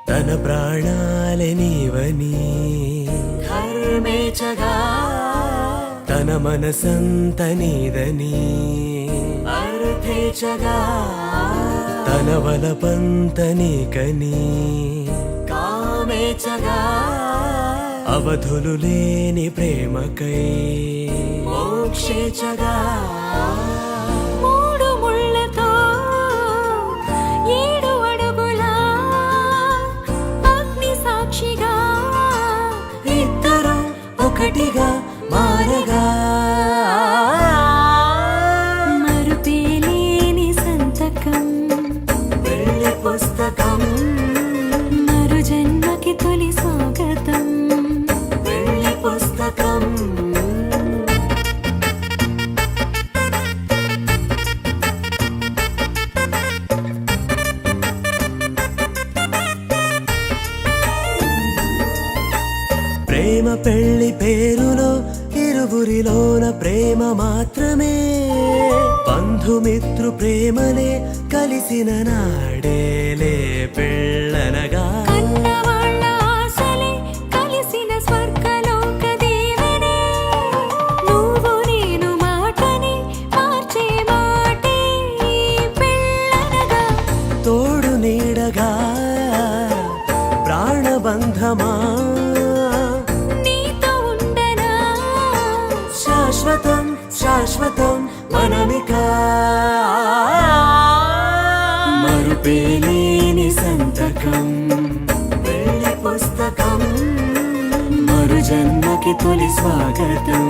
తన ప్రాణాలే నీవని ధర్మేచగా తన మనసంత నీదని అర్థేచగా తన వలపంత నీకని కామేచగా అవధులు లేని ప్రేమకై మోక్షేచగా ఒకటిగా మారగా మరుపేలేని సంతకం వెళ్ళి పుస్తకం మరు జన్మకి తొలి స్వాగతం వెళ్ళి పుస్తకం ప్రేమ పెళ్లి పేరులో ఇరువురిలోన ప్రేమ మాత్రమే బంధుమిత్రు ప్రేమలే కలిసిన నాడేలే పెళ్ళనగా కన్నవాళ్ళ ఆశలే కలిసిన స్వర్గలోక దీవెనే నువ్వు నేను మాటని మార్చే మాటే పెళ్ళనగా తోడు నీడగా ప్రాణబంధమా శాశ్వతం శాశ్వతం మనమిక మరుపేలేని సంతకం వెళ్ళి పుస్తకం మరు జన్మకి తొలి స్వాగతం